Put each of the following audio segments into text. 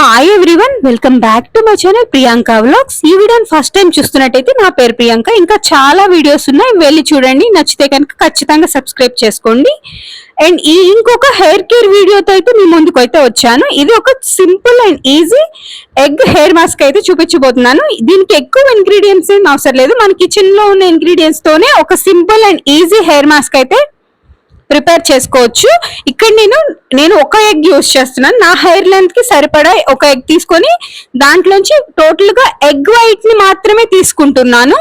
Hi everyone, welcome back to my channel Priyanka vlogs. ఈ వీడియోని first time చూస్తున్నట్టయితే నా పేరు ప్రియాంక. ఇంకా చాలా వీడియోస్ ఉన్నాయి, వెళ్ళి చూడండి. నచ్చితే కనుక ఖచ్చితంగా సబ్స్క్రైబ్ చేసుకోండి. అండ్ ఇంకొక హెయిర్ కేర్ వీడియోతో అయితే మీ ముందుకు అయితే వచ్చాను. ఇది ఒక simple and easy egg hair mask అయితే చూపించబోతున్నాను. దీనికి ఎక్కువ ఇంగ్రీడియంట్స్ ఏం అవసరం లేదు. మన కిచెన్ లో ఉన్న ఇంగ్రీడియంట్స్ తోనే ఒక simple and easy hair mask అయితే ప్రిపేర్ చేసుకోవచ్చు. ఇక్కడ నేను ఒక ఎగ్ యూజ్ చేస్తున్నాను. నా హెయిర్ లెంత్ కి సరిపడా ఒక ఎగ్ తీసుకొని దాంట్లోంచి టోటల్ గా ఎగ్ వైట్ ని మాత్రమే తీసుకుంటున్నాను.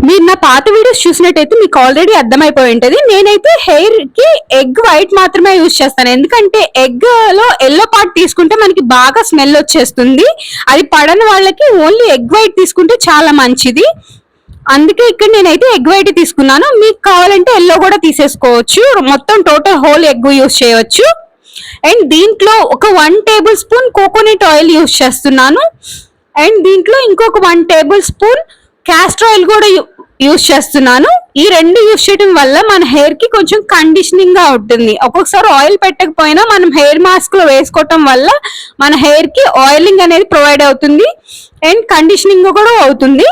మీరు నా పాత వీడియోస్ చూసినట్టయితే మీకు ఆల్రెడీ అర్థమైపోయి ఉంటది. నేనైతే హెయిర్ కి ఎగ్ వైట్ మాత్రమే యూజ్ చేస్తాను. ఎందుకంటే ఎగ్ లో ఎల్లో పార్ట్ తీసుకుంటే మనకి బాగా స్మెల్ వచ్చేస్తుంది. అది పడని వాళ్ళకి ఓన్లీ ఎగ్ వైట్ తీసుకుంటే చాలా మంచిది. అందుకే ఇక్కడ నేనైతే ఎగ్ వైట్ తీసుకున్నాను. మీకు కావాలంటే ఎల్లో కూడా తీసేసుకోవచ్చు. మొత్తం టోటల్ హోల్ ఎగ్ యూజ్ చేయవచ్చు. అండ్ దీంట్లో ఒక 1 table spoon coconut oil use చేస్తున్నాను. అండ్ దీంట్లో ఇంకొక 1 టేబుల్ స్పూన్ క్యాస్టర్ ఆయిల్ కూడా యూజ్ చేస్తున్నాను. ఈ రెండు యూజ్ చేయడం వల్ల మన హెయిర్ కి కొంచెం కండిషనింగ్ గా ఉంటుంది. ఒక్కొక్కసారి ఆయిల్ పెట్టకపోయినా మనం హెయిర్ మాస్క్ లో వేసుకోవటం వల్ల మన హెయిర్ కి ఆయిలింగ్ అనేది ప్రొవైడ్ అవుతుంది అండ్ కండిషనింగ్ కూడా అవుతుంది.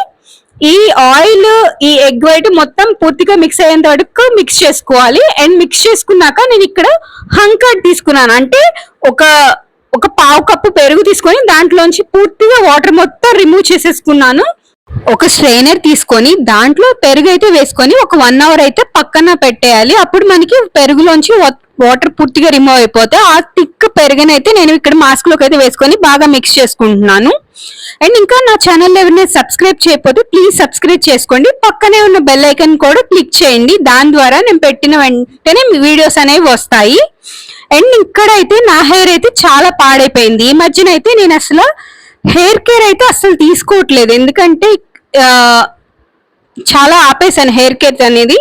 ఈ ఆయిల్ ఈ ఎగ్ వైట్ మొత్తం పూర్తిగా మిక్స్ అయ్యేంత వరకు మిక్స్ చేసుకోవాలి. అండ్ మిక్స్ చేసుకున్నాక నేను ఇక్కడ హంకర్డ్ తీసుకున్నాను. అంటే ఒక పావు కప్పు పెరుగు తీసుకొని దాంట్లోంచి పూర్తిగా వాటర్ మొత్తం రిమూవ్ చేసేసుకున్నాను. ఒక స్ట్రైనర్ తీసుకొని దాంట్లో పెరుగు అయితే వేసుకొని ఒక 1 అవర్ అయితే పక్కన పెట్టేయాలి. అప్పుడు మనకి పెరుగులోంచి వాటర్ పూర్తిగా రిమూవ్ అయిపోతే ఆ థిక్ పెరుగునైతే నేను ఇక్కడ మాస్క్ లోకి అయితే వేసుకొని బాగా మిక్స్ చేసుకుంటున్నాను. అండ్ ఇంకా నా ఛానల్ ఎవరైనా సబ్స్క్రైబ్ చేయకపోతే ప్లీజ్ సబ్స్క్రైబ్ చేసుకోండి. పక్కనే ఉన్న బెల్ ఐకాన్ కూడా క్లిక్ చేయండి. దాని ద్వారా నేను పెట్టిన వెంటనే వీడియోస్ అనేవి వస్తాయి. అండ్ ఇక్కడైతే నా హెయిర్ అయితే చాలా పాడైపోయింది. ఈ మధ్యన అయితే నేను అసలు హెయిర్ కేర్ అయితే అసలు తీసుకోవట్లేదు. ఎందుకంటే చాలా ఆపేసాను హెయిర్ కేర్ అనేది.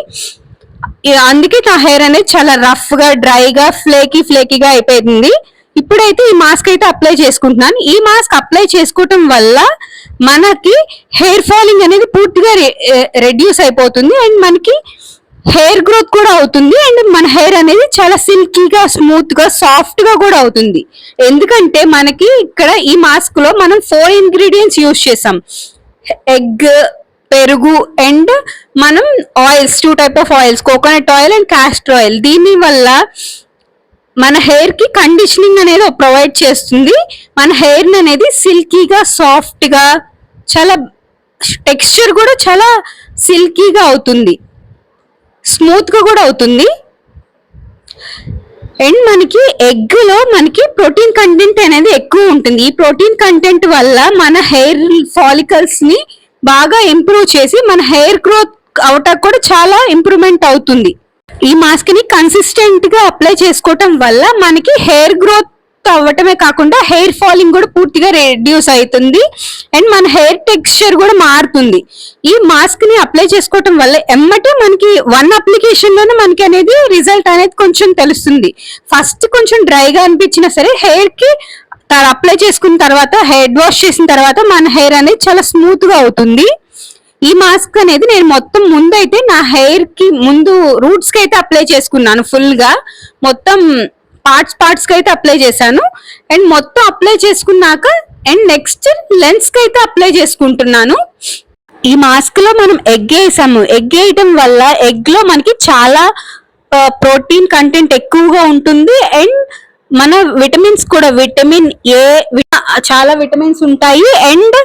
అందుకే నా హెయిర్ అనేది చాలా రఫ్ గా, డ్రైగా, ఫ్లేకీగా అయిపోయింది. ఇప్పుడైతే ఈ మాస్క్ అయితే అప్లై చేసుకుంటున్నాను. ఈ మాస్క్ అప్లై చేసుకోవటం వల్ల మనకి హెయిర్ ఫాలింగ్ అనేది పూర్తిగా రెడ్యూస్ అయిపోతుంది. అండ్ మనకి హెయిర్ గ్రోత్ కూడా అవుతుంది. అండ్ మన హెయిర్ అనేది చాలా సిల్కీగా, స్మూత్ గా, సాఫ్ట్ గా కూడా అవుతుంది. ఎందుకంటే మనకి ఇక్కడ ఈ మాస్క్ లో మనం 4 ఇంగ్రీడియంట్స్ యూజ్ చేసాం. ఎగ్, పెరుగు అండ్ మనం oils, 2 type of oils, coconut oil and castor oil. దీని వల్ల మన హెయిర్ కి కండిషనింగ్ అనేది ప్రొవైడ్ చేస్తుంది. మన హెయిర్ అనేది సిల్కీగా, సాఫ్ట్ గా, చాలా టెక్స్చర్ కూడా చాలా సిల్కీగా అవుతుంది, స్మూత్ గా కూడా అవుతుంది. అండ్ మనకి ఎగ్ లో మనకి ప్రోటీన్ కంటెంట్ అనేది ఎక్కువ ఉంటుంది. ఈ ప్రోటీన్ కంటెంట్ వల్ల మన హెయిర్ ఫాలికల్స్ ని బాగా ఇంప్రూవ్ చేసి మన హెయిర్ గ్రోత్ అవటం కూడా చాలా ఇంప్రూవ్మెంట్ అవుతుంది. ఈ మాస్క్ ని కన్సిస్టెంట్ గా అప్లై చేసుకోవటం వల్ల మనకి హెయిర్ గ్రోత్ అవ్వటమే కాకుండా హెయిర్ ఫాలింగ్ కూడా పూర్తిగా రెడ్యూస్ అవుతుంది. అండ్ మన హెయిర్ టెక్స్చర్ కూడా మారుతుంది. ఈ మాస్క్ ని అప్లై చేసుకోవటం వల్ల ఎమ్మటే మనకి 1 అప్లికేషన్ లోనే మనకి అనేది రిజల్ట్ అనేది కొంచెం తెలుస్తుంది. ఫస్ట్ కొంచెం డ్రైగా అనిపించినా సరే హెయిర్ కి అప్లై చేసుకున్న తర్వాత, హెయిర్ వాష్ చేసిన తర్వాత మన హెయిర్ అనేది చాలా స్మూత్ గా అవుతుంది. ఈ మాస్క్ అనేది నేను మొత్తం ముందు అయితే నా హెయిర్ కి ముందు రూట్స్ కి అయితే అప్లై చేసుకున్నాను. ఫుల్ గా మొత్తం పార్ట్స్ కి అయితే అప్లై చేశాను. అండ్ మొత్తం అప్లై చేసుకున్నాక అండ్ నెక్స్ట్ లెన్స్ కి అయితే అప్లై చేసుకుంటున్నాను. ఈ మాస్క్ లో మనం ఎగ్ వేసాము. ఎగ్ వేయటం వల్ల ఎగ్ లో మనకి చాలా ప్రోటీన్ కంటెంట్ ఎక్కువగా ఉంటుంది. అండ్ మన విటమిన్స్ కూడా, విటమిన్ ఏ, చాలా విటమిన్స్ ఉంటాయి. అండ్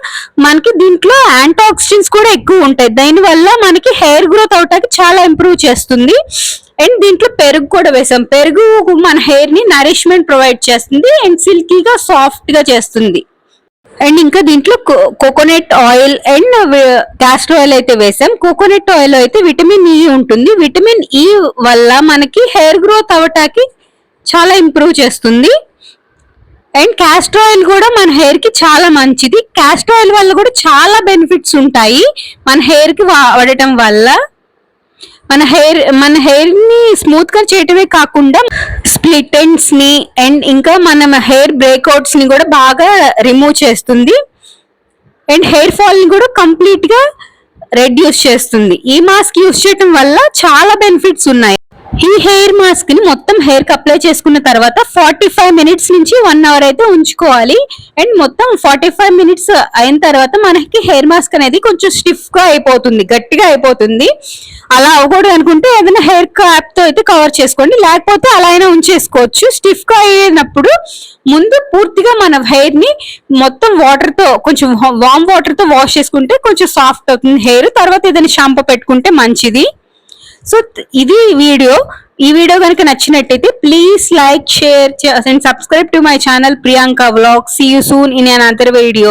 మనకి దీంట్లో యాంటీ ఆక్సిడెంట్స్ కూడా ఎక్కువ ఉంటాయి. దాని వల్ల మనకి హెయిర్ గ్రోత్ అవటానికి చాలా ఇంప్రూవ్ చేస్తుంది. అండ్ దీంట్లో పెరుగు కూడా వేసాం. పెరుగు మన హెయిర్ ని నరిష్మెంట్ ప్రొవైడ్ చేస్తుంది అండ్ సిల్కీగా, సాఫ్ట్ గా చేస్తుంది. అండ్ ఇంకా దీంట్లో coconut oil and castor oil అయితే వేసాం. కోకోనట్ ఆయిల్ అయితే విటమిన్ ఈ ఉంటుంది. విటమిన్ ఈ వల్ల మనకి హెయిర్ గ్రోత్ అవటానికి చాలా ఇంప్రూవ్ చేస్తుంది. అండ్ క్యాస్టర్ ఆయిల్ కూడా మన హెయిర్ కి చాలా మంచిది. క్యాస్టర్ ఆయిల్ వల్ల కూడా చాలా బెనిఫిట్స్ ఉంటాయి. మన హెయిర్ కి వాడటం వల్ల మన హెయిర్ ని స్మూత్ గా చేయటమే కాకుండా స్ప్లిట్ ఎండ్స్ ని అండ్ ఇంకా మన హెయిర్ బ్రేక్అవుట్స్ ని కూడా బాగా రిమూవ్ చేస్తుంది. అండ్ హెయిర్ ఫాల్ ని కూడా కంప్లీట్ గా రెడ్యూస్ చేస్తుంది. ఈ మాస్క్ యూజ్ చేయటం వల్ల చాలా బెనిఫిట్స్ ఉన్నాయి. ఈ హెయిర్ మాస్క్ ని మొత్తం హెయిర్ కి అప్లై చేసుకున్న తర్వాత 45 మినిట్స్ నుంచి 1 అవర్ అయితే ఉంచుకోవాలి. అండ్ మొత్తం 45 మినిట్స్ అయిన తర్వాత మనకి హెయిర్ మాస్క్ అనేది కొంచెం స్టిఫ్ గా అయిపోతుంది, గట్టిగా అయిపోతుంది. అలా అవ్వకూడదు అనుకుంటే ఏదైనా హెయిర్ క్యాప్ తో అయితే కవర్ చేసుకోండి, లేకపోతే అలా అయినా ఉంచేసుకోవచ్చు. స్టిఫ్ గా అయినప్పుడు ముందు పూర్తిగా మన హెయిర్ ని మొత్తం వాటర్ తో, కొంచెం వామ్ వాటర్ తో వాష్ చేసుకుంటే కొంచెం సాఫ్ట్ అవుతుంది హెయిర్. తర్వాత ఏదైనా షాంపూ పెట్టుకుంటే మంచిది. సో ఇది వీడియో. ఈ వీడియో కనుక నచ్చినట్టయితే please like, share and subscribe to my channel Priyanka vlogs. See you soon in another video.